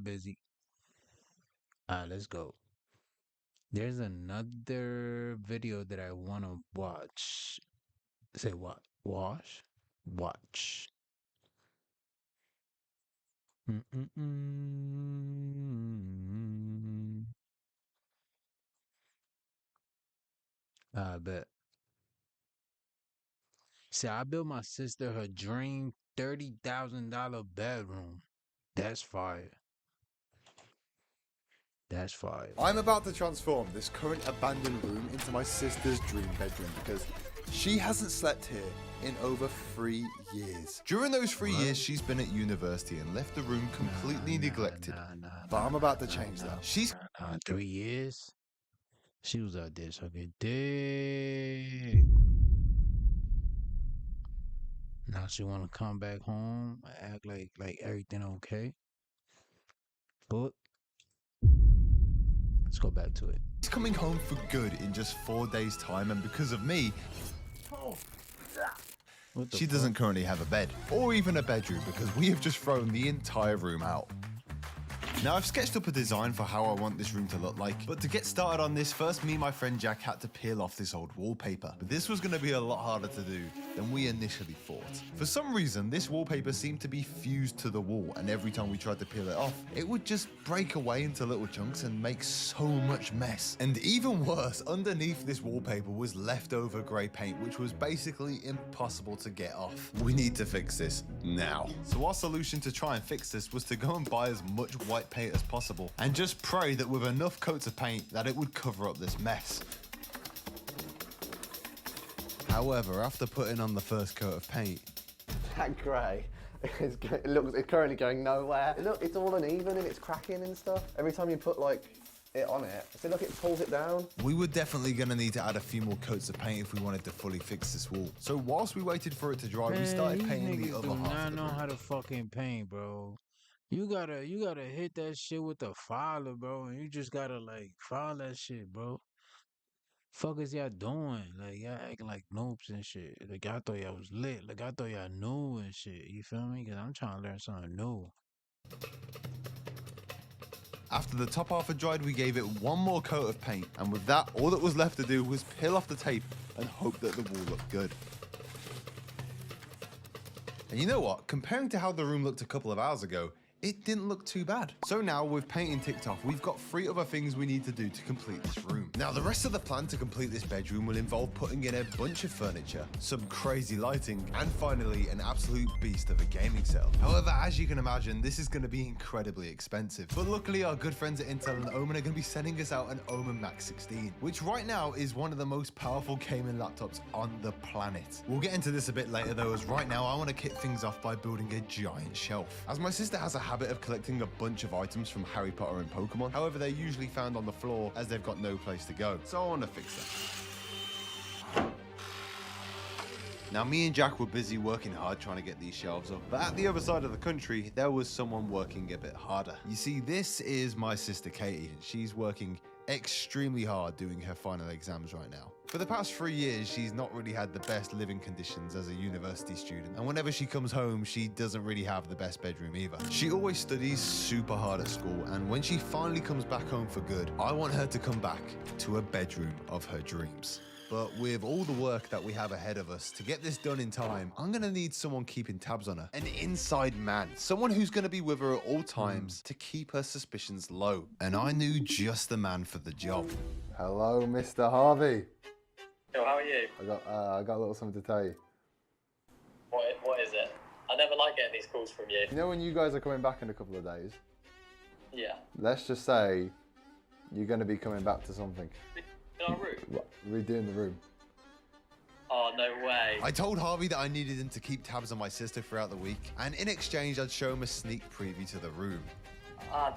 busy. Alright, let's go. There's another video that I want to watch. Say what? Wash? Watch. Mm-mm-mm. I bet. See, I built my sister her dream $30,000 bedroom. That's fire. That's fire. I'm about to transform this current abandoned room into my sister's dream bedroom because she hasn't slept here in over 3 years. During those 3 years, she's been at university and left the room completely neglected. But I'm about to change that. She's 3 years. She was out there sucking dick. Now she want to come back home, act like everything okay. But let's go back to it. coming home for good in just 4 days' time, and because of me, she doesn't currently have a bed or even a bedroom because we have just thrown the entire room out. Now, I've sketched up a design for how I want this room to look like, but to get started on this, first me and my friend Jack had to peel off this old wallpaper. But this was going to be a lot harder to do than we initially thought. For some reason, this wallpaper seemed to be fused to the wall, and every time we tried to peel it off, it would just break away into little chunks and make so much mess. And even worse, underneath this wallpaper was leftover grey paint, which was basically impossible to get off. We need to fix this now. So our solution to try and fix this was to go and buy as much white paint as possible and just pray that with enough coats of paint that it would cover up this mess. However, after putting on the first coat of paint, That grey it's currently going nowhere. Look, it's all uneven and it's cracking and stuff. Every time you put like it on it, see, look, it pulls it down. we were definitely going to need to add a few more coats of paint if we wanted to fully fix this wall. So whilst we waited for it to dry, we started painting the other half. I know how to fucking paint, bro. You gotta hit that shit with the filer, bro, and you just gotta like file that shit, bro. Fuck is y'all doing? Like y'all acting like noobs and shit. Like I thought y'all was lit. Like I thought y'all knew and shit. You feel me? Cause I'm trying to learn something new. After the top half had dried, we gave it one more coat of paint, and with that, all that was left to do was peel off the tape and hope that the wall looked good. And you know what? Comparing to how the room looked a couple of hours ago, it didn't look too bad. So now, with painting ticked off, we've got 3 other things we need to do to complete this room. Now, the rest of the plan to complete this bedroom will involve putting in a bunch of furniture, some crazy lighting, and finally, an absolute beast of a gaming setup. However, as you can imagine, this is going to be incredibly expensive. But luckily, our good friends at Intel and Omen are going to be sending us out an Omen Max 16, which right now is one of the most powerful gaming laptops on the planet. We'll get into this a bit later though, as right now I want to kick things off by building a giant shelf. As my sister has a habit of collecting a bunch of items from Harry Potter and Pokemon. However, they're usually found on the floor as they've got no place to go. So I want to fix that. Now, me and Jack were busy working hard trying to get these shelves up, but at the other side of the country, there was someone working a bit harder. You see, this is my sister Katie, and she's working extremely hard doing her final exams right now. For the past 3 years, she's not really had the best living conditions as a university student, and whenever she comes home, she doesn't really have the best bedroom either. She always studies super hard at school, and when she finally comes back home for good, I want her to come back to a bedroom of her dreams. But with all the work that we have ahead of us, to get this done in time, I'm gonna need someone keeping tabs on her. An inside man. Someone who's gonna be with her at all times to keep her suspicions low. And I knew just the man for the job. Hello, Mr. Harvey. Yo, how are you? I got a little something to tell you. What is it? I never like getting these calls from you. You know when you guys are coming back in a couple of days? Yeah. Let's just say you're going to be coming back to something. In our room? Redoing the room. Oh, no way. I told Harvey that I needed him to keep tabs on my sister throughout the week, and in exchange, I'd show him a sneak preview to the room.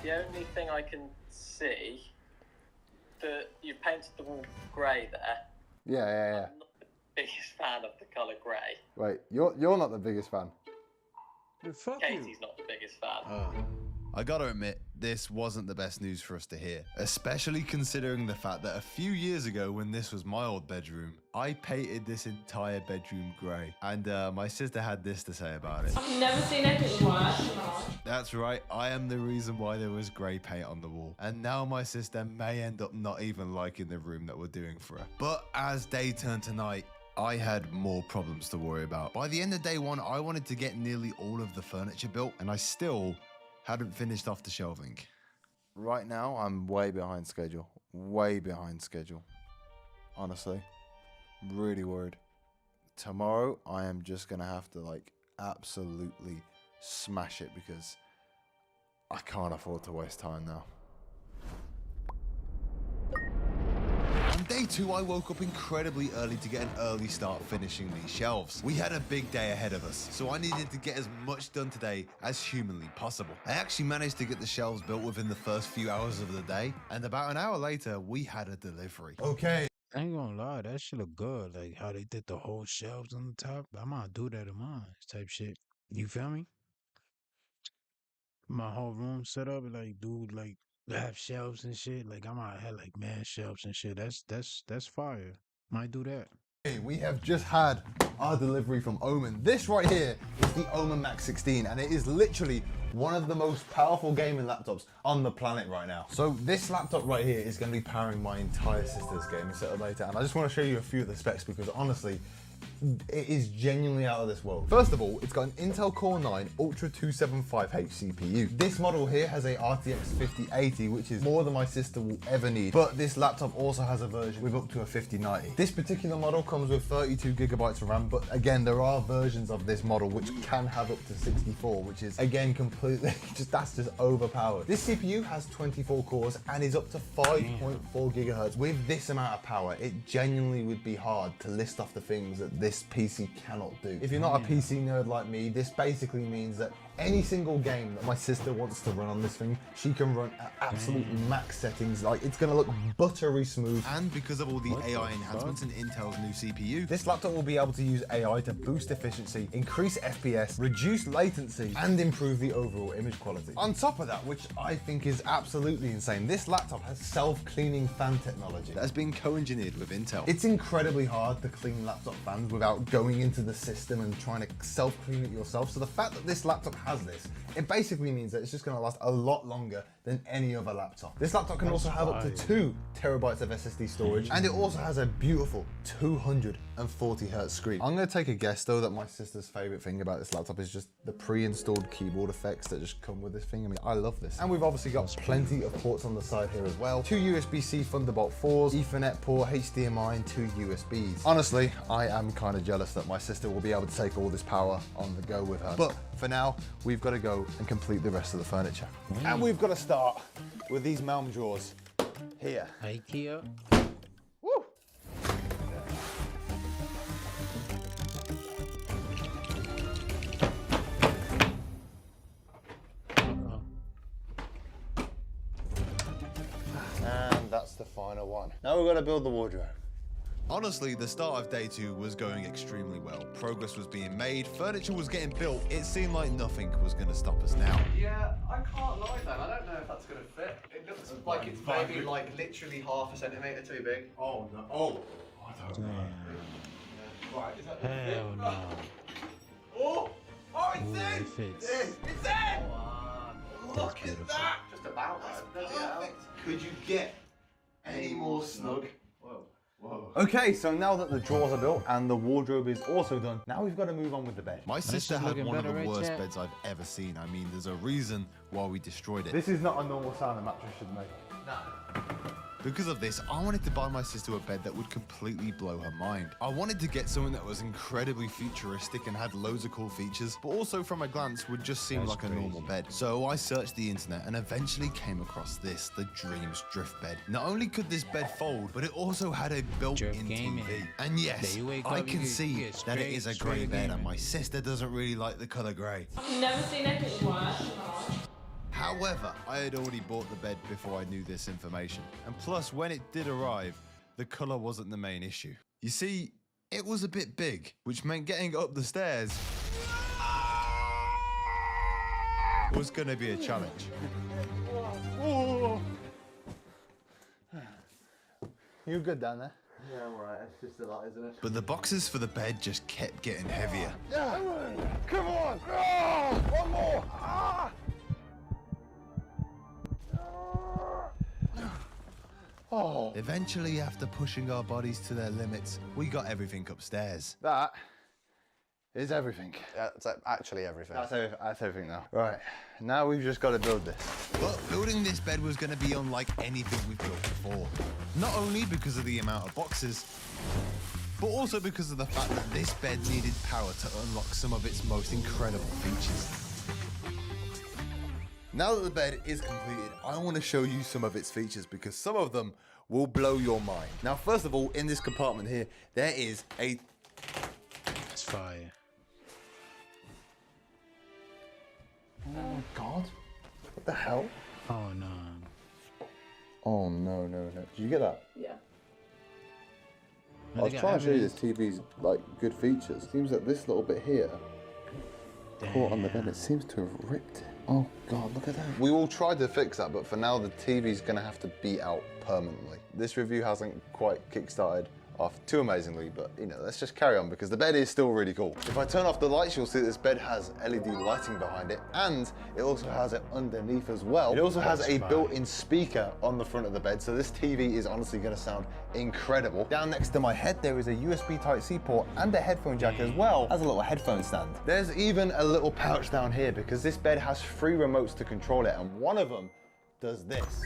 The only thing I can see, that you've painted the wall grey there. Yeah. I'm not the biggest fan of the colour grey. Wait, you're not the biggest fan. Dude, fuck you. Katie's not the biggest fan. I gotta admit, this wasn't the best news for us to hear, especially considering the fact that a few years ago when this was my old bedroom, I painted this entire bedroom grey. And my sister had this to say about it. I've never seen anything worse. That's right, I am the reason why there was grey paint on the wall. And now my sister may end up not even liking the room that we're doing for her. But as day turned to night, I had more problems to worry about. By the end of day one, I wanted to get nearly all of the furniture built, and I still hadn't finished off the shelving. Right now, I'm way behind schedule. Way behind schedule. Honestly, really worried. Tomorrow, I am just gonna have to like absolutely smash it because I can't afford to waste time now. On day 2, I woke up incredibly early to get an early start finishing these shelves. We had a big day ahead of us, so I needed to get as much done today as humanly possible. I actually managed to get the shelves built within the first few hours of the day, and about an hour later, we had a delivery. Okay. I ain't gonna lie, that shit look good. Like how they did the whole shelves on the top. I might do that in mine, type shit. You feel me? My whole room set up, like, dude, like have shelves and shit. Like I might have like mad shelves and shit. That's fire. Might do that. Hey, we have just had our delivery from Omen. This right here is the Omen Max 16, and it is literally one of the most powerful gaming laptops on the planet right now. So this laptop right here is going to be powering my entire sister's gaming setup later, and I just want to show you a few of the specs because honestly, it is genuinely out of this world. First of all, it's got an Intel Core 9 Ultra 275H CPU. This model here has a RTX 5080, which is more than my sister will ever need. But this laptop also has a version with up to a 5090. This particular model comes with 32 gigabytes of RAM, but again, there are versions of this model which can have up to 64, which is again completely, that's just overpowered. This CPU has 24 cores and is up to 5.4 gigahertz. With this amount of power, it genuinely would be hard to list off the things that this PC cannot do. If you're not a PC nerd like me, this basically means that any single game that my sister wants to run on this thing, she can run at absolute max settings. Like, it's gonna look buttery smooth. And because of all the AI enhancements in Intel's new CPU, this laptop will be able to use AI to boost efficiency, increase FPS, reduce latency, and improve the overall image quality. On top of that, which I think is absolutely insane, this laptop has self-cleaning fan technology that has been co-engineered with Intel. It's incredibly hard to clean laptop fans without going into the system and trying to self-clean it yourself. So the fact that this laptop has this, it basically means that it's just going to last a lot longer than any other laptop. This laptop can also have up to 2 terabytes of SSD storage, and it also has a beautiful 240 hertz screen. I'm going to take a guess though that my sister's favorite thing about this laptop is just the pre-installed keyboard effects that just come with this thing. I mean, I love this. And we've obviously got plenty of ports on the side here as well. 2 USB-C Thunderbolt 4s, Ethernet port, HDMI, and 2 USBs. Honestly, I am kind of jealous that my sister will be able to take all this power on the go with her. But for now, we've got to go and complete the rest of the furniture. And we've got to start with these Malm drawers here. IKEA. Woo! And that's the final one. Now we're going to build the wardrobe. Honestly, the start of day 2 was going extremely well. Progress was being made, furniture was getting built. It seemed like nothing was going to stop us now. Yeah, I can't lie then. I don't know if that's going to fit. It looks like it's maybe like literally half a centimetre too big. Oh no! Oh, I don't know. Right, is that Hell no. Oh! Oh, it's Ooh, in! it fits. It's in! Look at beautiful. that! Just about that. Perfect. Could you get any more snug? Whoa. Whoa. Okay, so now that the drawers are built and the wardrobe is also done, now we've got to move on with the bed. My sister is had looking one of the better, right, worst Jack? beds I've ever seen. I mean, there's a reason why we destroyed it. This is not a normal sound a mattress should make. No. Because of this, I wanted to buy my sister a bed that would completely blow her mind. I wanted to get something that was incredibly futuristic and had loads of cool features, but also from a glance would just seem That's like a normal crazy. bed. So I searched the internet and eventually came across this, the Dreams Drift Bed. Not only could this bed fold, but it also had a built-in Drift gaming. TV. And yes, There you wake I up, you can get- see you get that it straight- is a straight grey bed, and gaming. my sister doesn't really like the color grey. I've never seen anything worse. However, I had already bought the bed before I knew this information. And plus, when it did arrive, the colour wasn't the main issue. You see, it was a bit big, which meant getting up the stairs was going to be a challenge. You good down there? Yeah, I'm alright. It's just a lot, isn't it? But the boxes for the bed just kept getting heavier. Yeah. Come on! Oh, one more! Ah. Oh. Eventually, after pushing our bodies to their limits, we got everything upstairs. That is everything. That's actually everything. That's everything now. Right, now we've just got to build this. But building this bed was going to be unlike anything we've built before. Not only because of the amount of boxes, but also because of the fact that this bed needed power to unlock some of its most incredible features. Now that the bed is completed, I want to show you some of its features because some of them will blow your mind. Now, first of all, in this compartment here, there is a... It's fire. Oh my God. What the hell? Oh no. Oh no. Did you get that? Yeah. I was trying to show you this TV's like good features. Seems that this little bit here caught on the bed. It seems to have ripped it. Oh God, look at that. We all tried to fix that, but for now the TV's gonna have to be out permanently. This review hasn't quite kick-started off too amazingly, but you know, let's just carry on because the bed is still really cool. If I turn off the lights, you'll see this bed has LED lighting behind it, and it also has it underneath as well. It also has a built-in speaker on the front of the bed, so this TV is honestly gonna sound incredible. Down next to my head, there is a USB Type-C port and a headphone jack as well as a little headphone stand. There's even a little pouch down here because this bed has 3 remotes to control it, and one of them does this.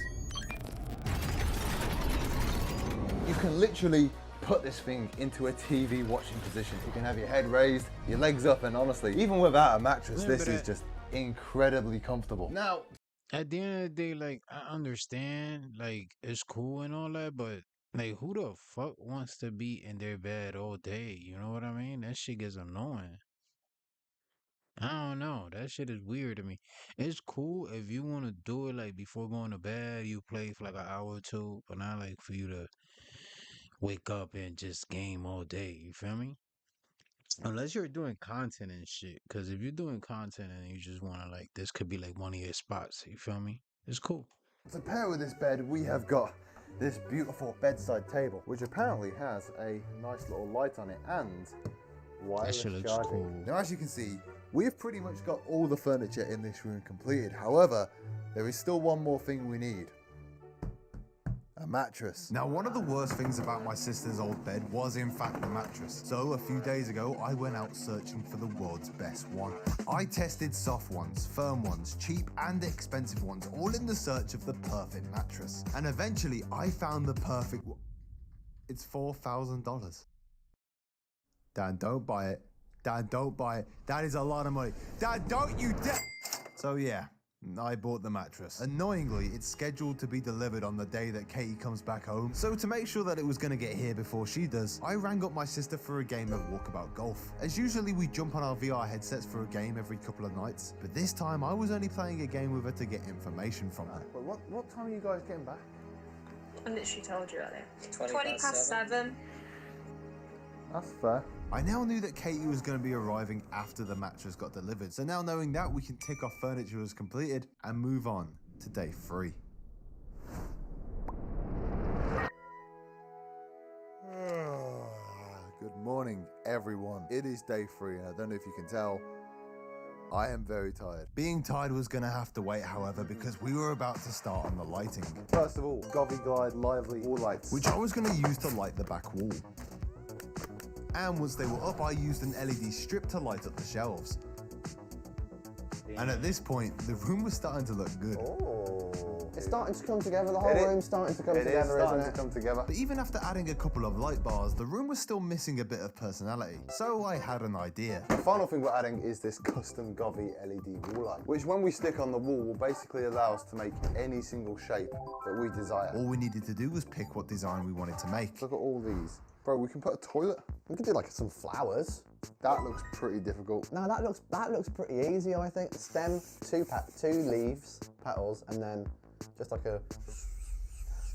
You can literally put this thing into a TV watching position. You can have your head raised, your legs up, and honestly, even without a mattress, this is just incredibly comfortable. Now, At the end of the day, like, I understand, like, it's cool and all that, but, like, who the fuck wants to be in their bed all day? You know what I mean? That shit gets annoying. I don't know. That shit is weird to me. It's cool if you want to do it, like, before going to bed, you play for, like, an hour or two, but not, like, for you to wake up and just game all day. You feel me? Unless you're doing content and shit. Because if you're doing content and you just want to, like, this could be, like, one of your spots. You feel me? It's cool. to pair with this bed, we have got this beautiful bedside table, which apparently has a nice little light on it and wireless shit looks charging. cool. Now, as you can see, we've pretty much got all the furniture in this room completed. However, there is still one more thing we need. A mattress. Now, one of the worst things about my sister's old bed was in fact the mattress. So a few days ago, I went out searching for the world's best one. I tested soft ones, firm ones, cheap and expensive ones, all in the search of the perfect mattress. And eventually, I found the perfect one. It's $4,000. Dad, don't buy it. Dad, don't buy it. That is a lot of money. Dad, don't you dare! So yeah, I bought the mattress. Annoyingly, it's scheduled to be delivered on the day that Katie comes back home. So to make sure that it was gonna get here before she does, I rang up my sister for a game of Walkabout Golf. As usually we jump on our VR headsets for a game every couple of nights, but this time I was only playing a game with her to get information from her. But what time are you guys getting back? I literally told you earlier. 20 past 7. That's fair. I now knew that Katie was going to be arriving after the mattress got delivered, so now knowing that, we can tick off furniture as completed and move on to day 3. Good morning, everyone. It is day 3, and I don't know if you can tell, I am very tired. Being tired was going to have to wait, however, because we were about to start on the lighting, First of all, Govy Glide Lively All Lights. which I was going to use to light the back wall. And once they were up, I used an LED strip to light up the shelves. And at this point, the room was starting to look good. Oh. It's starting to come together. The whole room's starting to come together, starting isn't it? to come together. But even after adding a couple of light bars, the room was still missing a bit of personality. So I had an idea. The final thing we're adding is this custom Govy LED wall light, which when we stick on the wall will basically allow us to make any single shape that we desire. All we needed to do was pick what design we wanted to make. Look at all these. Bro, we can put a toilet. We can do like some flowers. That looks pretty difficult. No, that looks pretty easy. I think stem, two leaves, petals, and then just like a. That's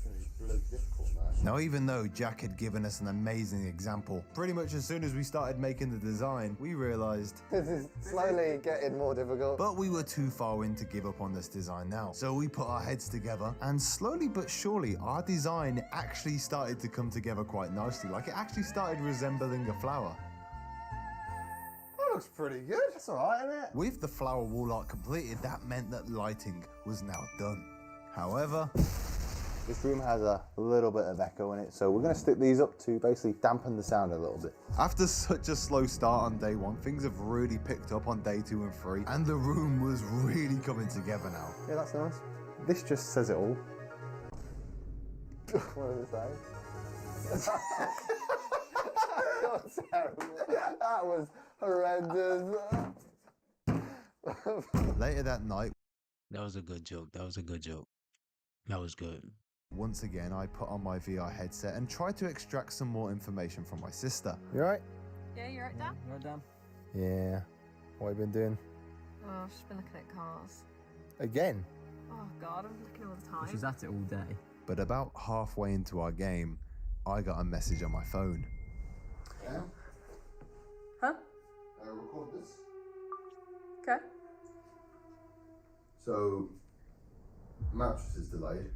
gonna be bloody difficult, man. Now, even though Jack had given us an amazing example, pretty much as soon as we started making the design, we realized This is slowly getting more difficult. but we were too far in to give up on this design now. So we put our heads together, and slowly but surely, our design actually started to come together quite nicely. Like, it actually started resembling a flower. That looks pretty good. That's all right, isn't it? With the flower wall art completed, that meant that lighting was now done. However, This room has a little bit of echo in it, so we're going to stick these up to basically dampen the sound a little bit. after such a slow start on day 1, things have really picked up on day 2 and 3, and the room was really coming together now. Yeah, that's nice. This just says it all. What does it say? That was terrible. That was horrendous. Later that night, That was a good joke. That was a good joke. That was good. once again, I put on my VR headset and tried to extract some more information from my sister. You alright? Yeah, you're right, Dan? Right, Dan? Yeah. What have you been doing? Oh, I've just been looking at cars. Again? Oh, God, I'm looking all the time. She's at it all day. But about halfway into our game, I got a message on my phone. Huh? Record this. Okay. So, mattress is delayed.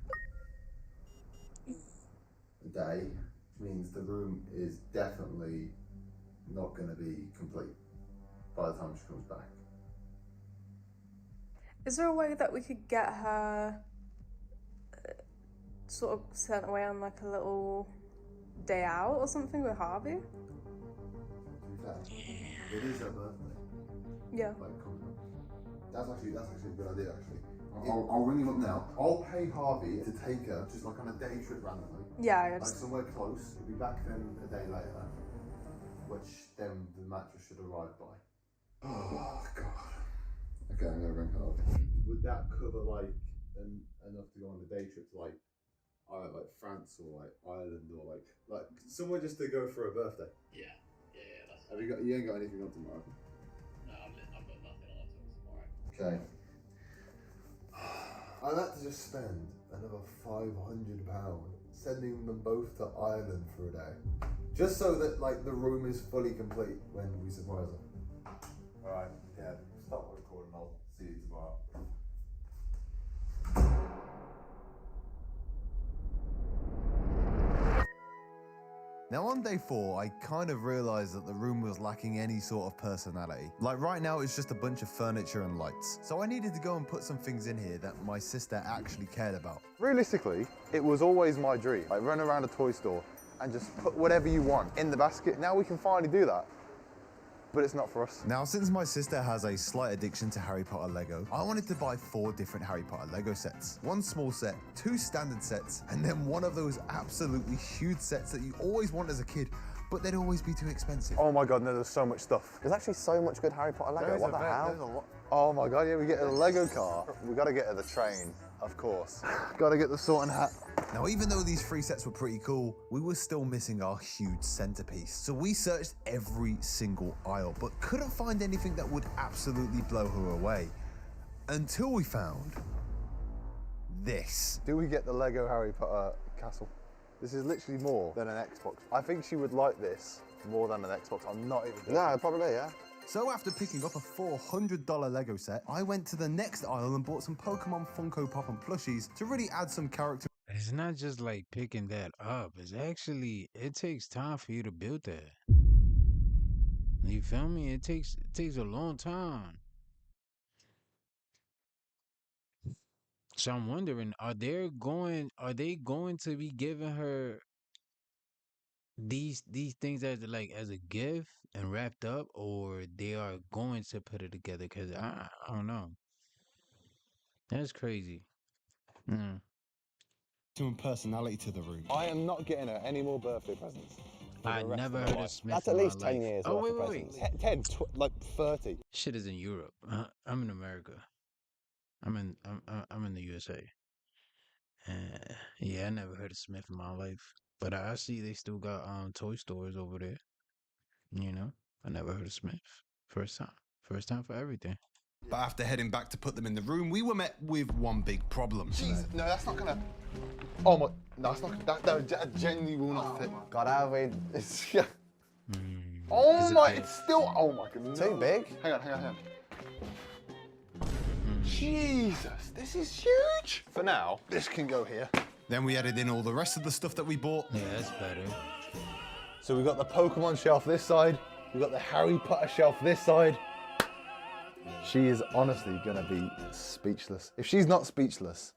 A day, which means the room is definitely not going to be complete by the time she comes back. Is there a way that we could get her sort of sent away on like a little day out or something with Harvey? To be fair, it is her birthday. Yeah. Like, coming up. That's actually a good idea. Actually, I'll ring him up now. I'll pay Harvey to take her just like on a day trip randomly. Yeah, I Like just. somewhere close. We'll be back then a day later, which then the mattress should arrive by. Oh God. Okay, I'm gonna ring Harvey. Would that cover like enough to go on a day trip to like France or like Ireland or like somewhere just to go for a birthday? Yeah, that's Have you got? You ain't got anything on tomorrow. no, I've got nothing on until tomorrow. Okay. I'd like to just spend another £500 sending them both to Ireland for a day, just so that like the room is fully complete when we surprise her. All right. Yeah. Stop recording. I'll see you tomorrow. Now on day 4, I kind of realized that the room was lacking any sort of personality. Like right now, it's just a bunch of furniture and lights. So I needed to go and put some things in here that my sister actually cared about. Realistically, it was always my dream. Like run around a toy store and just put whatever you want in the basket. Now we can finally do that. But it's not for us. Now, since my sister has a slight addiction to Harry Potter Lego, I wanted to buy 4 different Harry Potter Lego sets. 1 small set, 2 standard sets, and then one of those absolutely huge sets that you always want as a kid, but they'd always be too expensive. Oh my God, no, there's so much stuff. There's actually so much good Harry Potter Lego. What the hell? Oh my God, yeah, we get a Lego car. We gotta get her the train, of course. Gotta get the sorting hat. Now, even though these 3 sets were pretty cool, we were still missing our huge centerpiece. So we searched every single aisle, but couldn't find anything that would absolutely blow her away. Until we found this. Do we get the Lego Harry Potter castle? This is literally more than an Xbox. I think she would like this more than an Xbox. I'm not even joking. No, probably, yeah. So after picking up a $400 Lego set, I went to the next aisle and bought some Pokemon Funko Pop and plushies to really add some character. It's not just like picking that up. It's actually, it takes time for you to build that. You feel me? It takes a long time. So I'm wondering, are they going to be giving her these things as like as a gift and wrapped up, or they are going to put it together? Cause I don't know. That's crazy. Mm. Some personality to the room. I am not getting her any more birthday presents. for I the rest never of her heard of life. Smith That's in at my least 10 life. years Oh, worth of wait, wait, presents. 10, like 30. Shit is in Europe. I'm in America. I'm in the USA. Yeah, I never heard of Smith in my life, but I see they still got toy stores over there. You know, I never heard of Smith. First time for everything. But after heading back to put them in the room, we were met with one big problem. Jeez, no, that's not gonna. Oh my, no, that's not. That genuinely will not fit. God, Alvin, it's yeah. Oh my, it's still. Oh my goodness. Too big. Hang on. Jesus, this is huge. For now, this can go here. Then we added in all the rest of the stuff that we bought. Yeah, that's better. So we got the Pokemon shelf this side. We got the Harry Potter shelf this side. She is honestly gonna be speechless. If she's not speechless,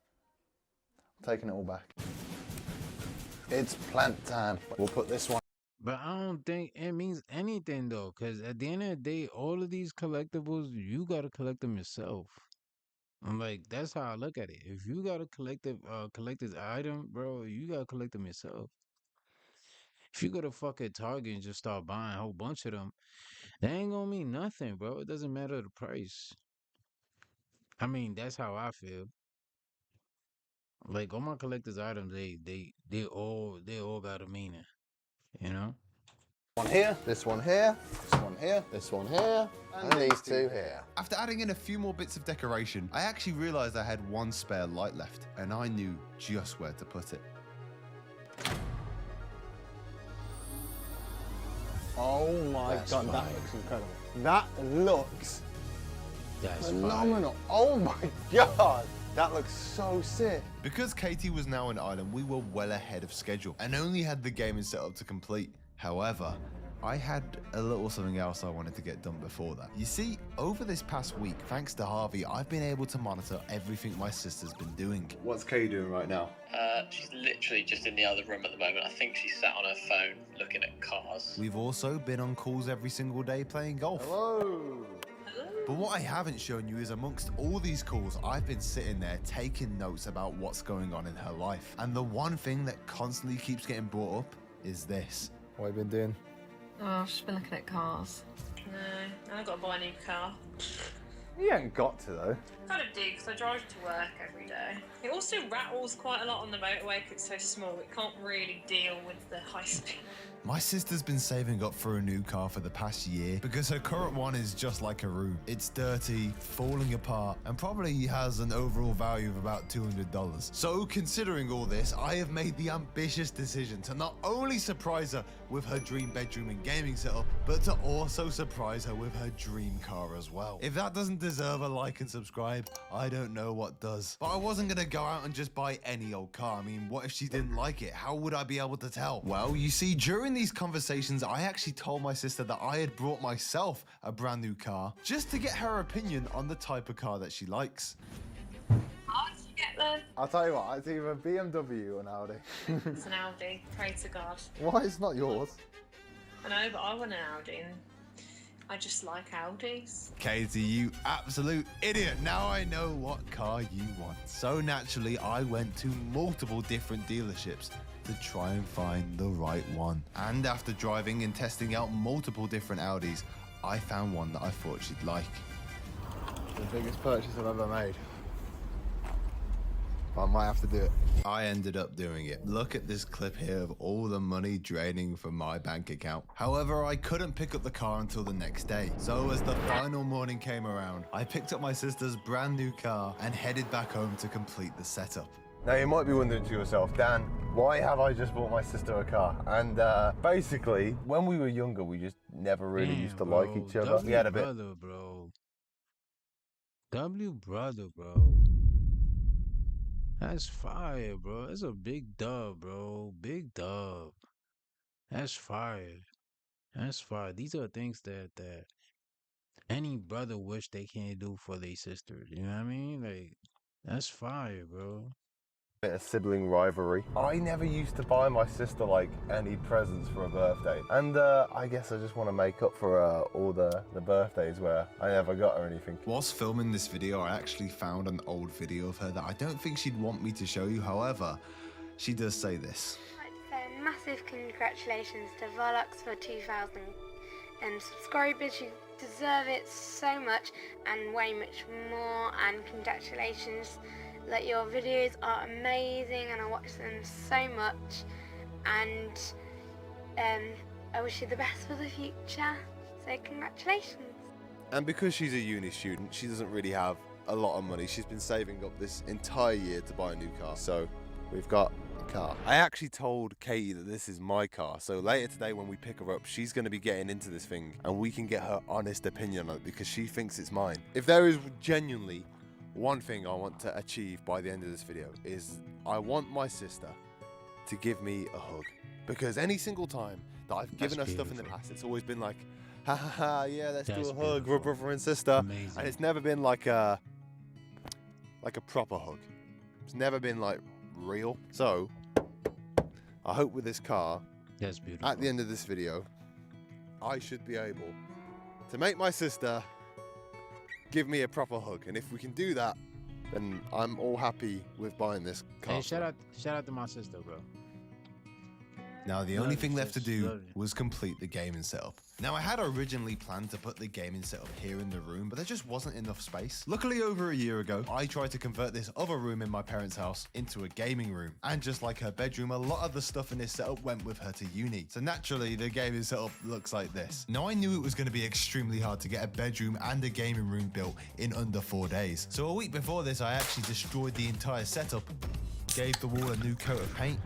I'm taking it all back. It's plant time. We'll put this one. But I don't think it means anything though, because at the end of the day, all of these collectibles, you gotta collect them yourself. I'm like, that's how I look at it. If you got a collector's item, bro, you gotta collect them yourself. If you go to fucking Target and just start buying a whole bunch of them, that ain't gonna mean nothing, bro. It doesn't matter the price. I mean, that's how I feel. Like all my collector's items, they all got a meaning, you know. One here, this one here, this one here, this one here, and these two here. After adding in a few more bits of decoration, I actually realized I had one spare light left, and I knew just where to put it. Oh my God, that looks incredible. That looks That's phenomenal. Oh my God, that looks so sick. Because Katie was now on island, we were well ahead of schedule and only had the gaming setup to complete. However, I had a little something else I wanted to get done before that. You see, over this past week, thanks to Harvey, I've been able to monitor everything my sister's been doing. What's Katie doing right now? She's literally just in the other room at the moment. I think she's sat on her phone looking at cars. We've also been on calls every single day playing golf. Hello. But what I haven't shown you is amongst all these calls, I've been sitting there taking notes about what's going on in her life. And the one thing that constantly keeps getting brought up is this. What have you been doing? Oh, I've just been looking at cars. No, I've got to buy a new car. You ain't got to though. Kind of do, because I drive to work every day. It also rattles quite a lot on the motorway because it's so small. It can't really deal with the high speed. My sister's been saving up for a new car for the past year because her current one is just like a room. It's dirty, falling apart, and probably has an overall value of about $200. So considering all this, I have made the ambitious decision to not only surprise her with her dream bedroom and gaming setup, but to also surprise her with her dream car as well. If that doesn't deserve a like and subscribe, I don't know what does. But I wasn't gonna go out and just buy any old car. I mean, what if she didn't like it? How would I be able to tell? Well, you see, during these conversations, I actually told my sister that I had brought myself a brand new car just to get her opinion on the type of car that she likes. How did you get there? I'll tell you what, it's either a BMW or an Audi. It's an Audi, pray to God. Why? It's not yours. I know, but I want an Audi and I just like Audis. Katie, you absolute idiot. Now I know what car you want. So naturally, I went to multiple different dealerships to try and find the right one. And after driving and testing out multiple different Audis, I found one that I thought she'd like. The biggest purchase I've ever made. But I might have to do it. I ended up doing it. Look at this clip here of all the money draining from my bank account. However, I couldn't pick up the car until the next day. So as the final morning came around, I picked up my sister's brand new car and headed back home to complete the setup. Now you might be wondering to yourself, Dan, why have I just bought my sister a car? And basically, when we were younger, we just never really used to like each other. We had a bit. Brother, bro. W brother, bro. That's fire, bro. That's a big dub, bro. Big dub. That's fire. That's fire. These are things that any brother wish they can't do for their sisters. You know what I mean? Like, that's fire, bro. Bit of sibling rivalry. I never used to buy my sister like any presents for a birthday, and I guess I just want to make up for all the birthdays where I never got her anything. Whilst filming this video, I actually found an old video of her that I don't think she'd want me to show you. However, she does say this. I'd like to say massive congratulations to Volux for 2,000 subscribers. You deserve it so much and way much more, and congratulations. Like, your videos are amazing and I watch them so much, and I wish you the best for the future, so congratulations. And because she's a uni student, she doesn't really have a lot of money. She's been saving up this entire year to buy a new car. So we've got a car. I actually told Katie that this is my car. So later today when we pick her up, she's going to be getting into this thing and we can get her honest opinion on it because she thinks it's mine. If there is genuinely one thing I want to achieve by the end of this video is I want my sister to give me a hug. Because any single time that I've given her stuff in the past, it's always been like, ha ha ha, yeah, let's do a hug, we're brother and sister. Amazing. And it's never been like a proper hug. It's never been like real. So I hope with this car, That's beautiful. at the end of this video, I should be able to make my sister give me a proper hug. And if we can do that, then I'm all happy with buying this car. Hey, shout out to my sister, bro. Now the Love only you, thing left to sis. do Love you. was complete the gaming setup. Now I had originally planned to put the gaming setup here in the room, but there just wasn't enough space. Luckily over a year ago, I tried to convert this other room in my parents' house into a gaming room. And just like her bedroom, a lot of the stuff in this setup went with her to uni. So naturally the gaming setup looks like this. Now I knew it was going to be extremely hard to get a bedroom and a gaming room built in under 4 days. So a week before this, I actually destroyed the entire setup, gave the wall a new coat of paint,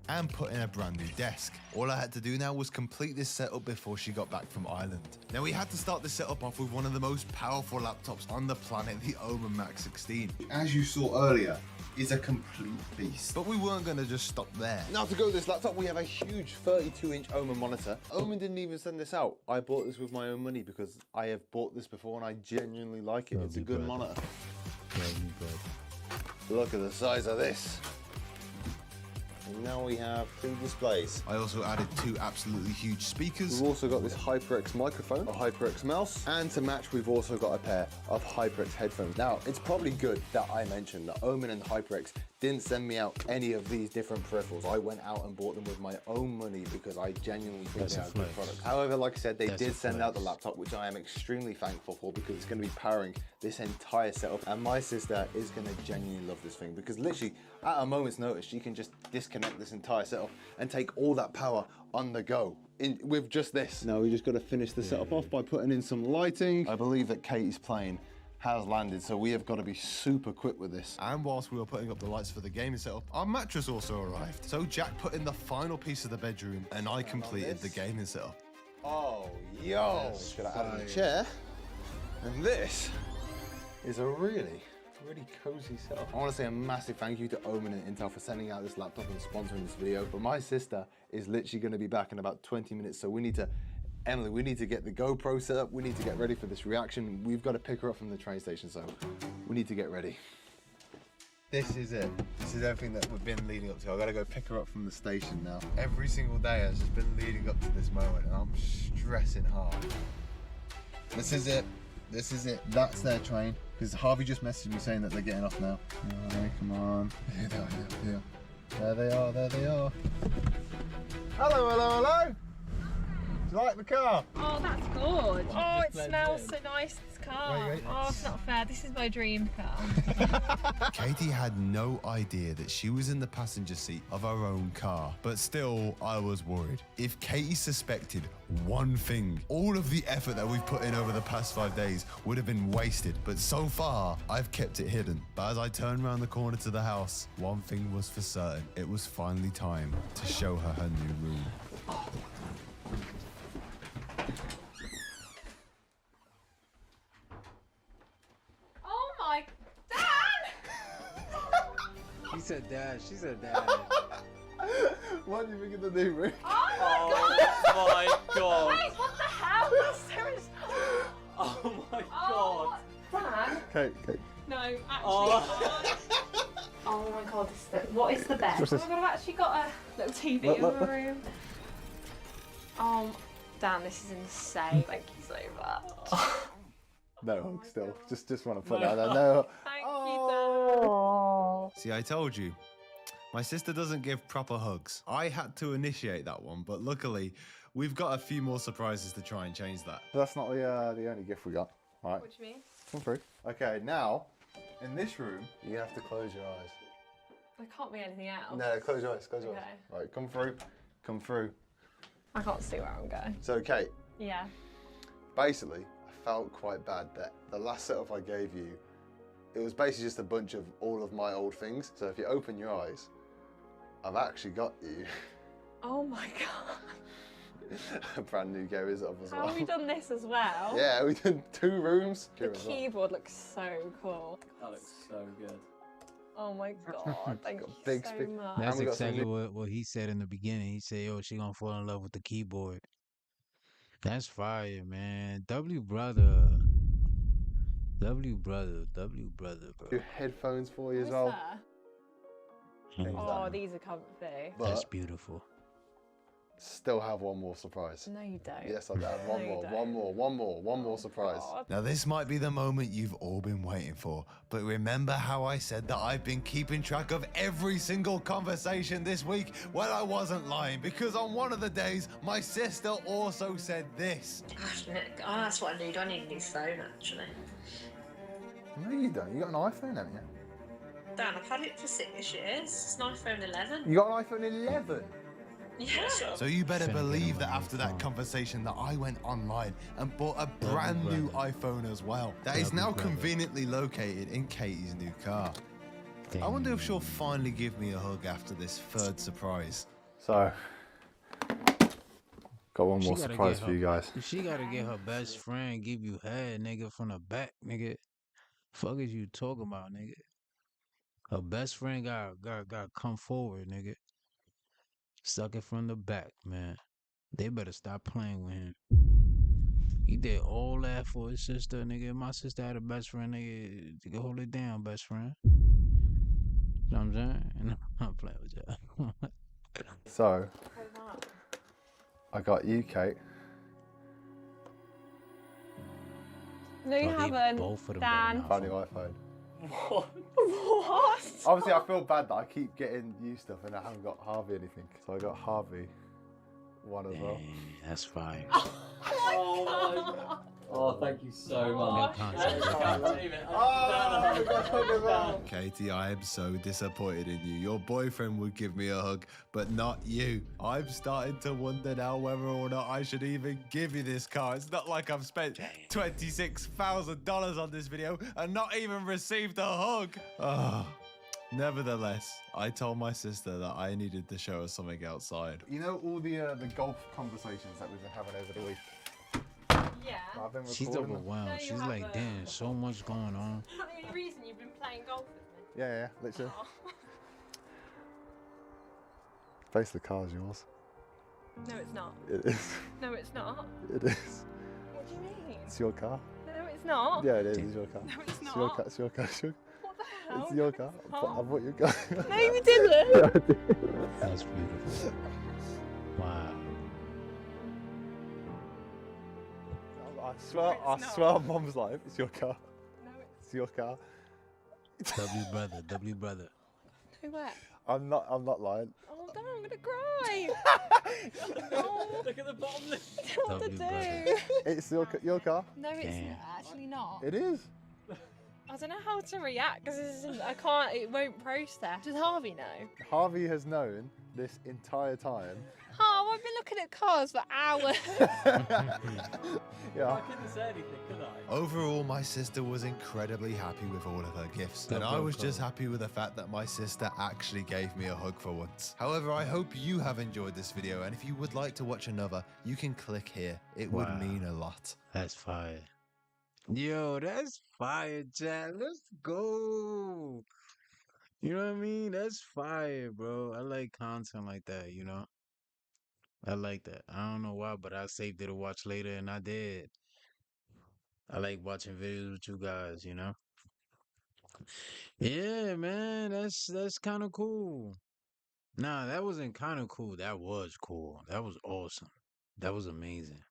and put in a brand new desk. All I had to do now was complete this setup before she got back from Ireland. Now we had to start the setup off with one of the most powerful laptops on the planet, the Omen Max 16. As you saw earlier, is a complete beast. But we weren't gonna just stop there. Now to go with this laptop, we have a huge 32-inch Omen monitor. Omen didn't even send this out. I bought this with my own money because I have bought this before and I genuinely like it. It's a good monitor. Look at the size of this. And now we have 2 displays. I also added 2 absolutely huge speakers. We've also got this HyperX microphone, a HyperX mouse, and to match we've also got a pair of HyperX headphones. Now, it's probably good that I mentioned that Omen and HyperX didn't send me out any of these different peripherals. I went out and bought them with my own money because I genuinely think they are good products. However, like I said, they did send out the laptop, which I am extremely thankful for because it's going to be powering this entire setup. And my sister is going to genuinely love this thing because literally at a moment's notice, she can just disconnect this entire setup and take all that power on the go with just this. Now we just got to finish the setup off by putting in some lighting. I believe that Katie's plane has landed, so we have got to be super quick with this. And whilst we were putting up the lights for the gaming setup, our mattress also arrived. So Jack put in the final piece of the bedroom and I completed the gaming setup. Oh, yo! Just gonna add a chair. And this is a really cozy setup. I want to say a massive thank you to Omen and Intel for sending out this laptop and sponsoring this video. But my sister is literally going to be back in about 20 minutes, so we need to, Emily, we need to get the GoPro set up. We need to get ready for this reaction. We've got to pick her up from the train station, so we need to get ready. This is it. This is everything that we've been leading up to. I've got to go pick her up from the station now. Every single day has just been leading up to this moment, and I'm stressing hard. This is it. This is it. That's their train. Because Harvey just messaged me saying that they're getting off now. Alright, come on. Here they are, here. There they are, there they are. Hello, hello, hello! Do you like the car? Oh, that's good. Oh, it smells so nice, this car. Wait. Oh, it's not fair. This is my dream car. Katie had no idea that she was in the passenger seat of her own car, but still, I was worried. If Katie suspected one thing, all of the effort that we've put in over the past 5 days would have been wasted, but so far, I've kept it hidden. But as I turned around the corner to the house, one thing was for certain. It was finally time to show her her new room. Oh my, Dad! She said dad. She said dad. What do you think of the new room? Oh my god. Wait, what the hell? There is... Oh my Oh, Dad? Kate. No, actually. Oh. Oh my god, what is the bed? What's this? Oh my god, I've actually got a little TV Look, in look, my room. Oh, Dan, this is insane. Thank you so much. No hug still. Just want to put that there. No. Thank you, Dan. See, I told you. My sister doesn't give proper hugs. I had to initiate that one, but luckily, we've got a few more surprises to try and change that. That's not the only gift we got. All right. What do you mean? Come through. Okay, now, in this room, you have to close your eyes. There can't be anything else. No, close your eyes, close your eyes. Okay. Right, come through, come through. I can't see where I'm going. So, Kate, Yeah. basically, I felt quite bad that the last setup I gave you, it was basically just a bunch of all of my old things. So if you open your eyes, I've actually got you Oh my god. a brand new Gary's up as How well. have we done this as well? Yeah, we did 2 rooms. The keyboard looks so cool. That looks so good. Oh my god, thank you big so speak- much. That's we got some exactly what he said in the beginning. He said, "Yo, she gonna fall in love with the keyboard." That's fire, man. W brother, bro. New headphones for you as What's well. that? Change Oh, that. these are comfy. But That's beautiful. still have one more surprise. No, you don't. Yes, I have one No, you more, don't. one more surprise. God. Now, this might be the moment you've all been waiting for, but remember how I said that I've been keeping track of every single conversation this week? Well, I wasn't lying, because on one of the days, my sister also said this. Gosh, Nick, oh, that's what I need. I need a new phone, actually. No, you don't. You got an iPhone, haven't you? Dan, I've had it for 6 years. It's an iPhone 11. You got an iPhone 11? Yeah. So you better Finna get believe him that a new after that phone. conversation that I went online and bought a brand new iPhone as well. That is now brother. conveniently located in Katie's new car. I wonder if she'll finally give me a hug after this 3rd surprise. So, got one She more gotta surprise get for you guys. She gotta get her best friend give you head, nigga, from the back, nigga. Fuck is you talking about, nigga? Her best friend got come forward, nigga. Suck it from the back, man. They better stop playing with him. He did all that for his sister, nigga. My sister had a best friend, nigga. You hold it down, best friend. You know what I'm saying? And I'm playing with y'all. So, I got you, Kate. No, you Oh, they haven't. both of them Dan. got Brand new iPhone. What? Obviously, I feel bad that I keep getting you stuff and I haven't got Harvey anything. So I got Harvey one as well. Dang, that's fire. Oh my god. Oh, thank you so much. concept, I good can't concept. believe it. Oh, Katie, I am so disappointed in you. Your boyfriend would give me a hug, but not you. I'm starting to wonder now whether or not I should even give you this car. It's not like I've spent $26,000 on this video and not even received a hug. Oh. Nevertheless, I told my sister that I needed to show her something outside. You know all the golf conversations that we've been having over the week? Yeah. I've been She's recording them. overwhelmed. No, you She's like, haven't. damn, so much going on. Is that the only reason you've been playing golf with me? Yeah, literally. Oh. Face the car's yours. No, it's not. It is. No, it's not. It is. What do you mean? It's your car. No, it's not. Yeah, it is. It's your car. No, it's It's your not. car. It's your car. It's your, What the hell? it's your car. No, I bought your car. No, you didn't. Yeah, I did. That's beautiful. Wow. I swear on Mum's life, it's your car. No, It's your car. W brother. no, where? I'm not lying. Oh, no, I'm gonna cry. Oh, Look at the bottom lip. I don't know what to W do. It's your car. No, it's Damn. actually not. It is. I don't know how to react because I can't. It won't process. Does Harvey know? Harvey has known this entire time. Oh, I've been looking at cars for hours. Yeah. I couldn't say anything, could I? Overall, my sister was incredibly happy with all of her gifts, and I was just happy with the fact that my sister actually gave me a hug for once. However, I hope you have enjoyed this video, and if you would like to watch another, you can click here. It would Wow. mean a lot. That's fire. Yo, that's fire, Chad. Let's go. You know what I mean? That's fire, bro. I like content like that, you know? I like that. I don't know why, but I saved it to watch later, and I did. I like watching videos with you guys, you know? Yeah, man, that's kind of cool. Nah, that wasn't kind of cool. That was cool. That was awesome. That was amazing.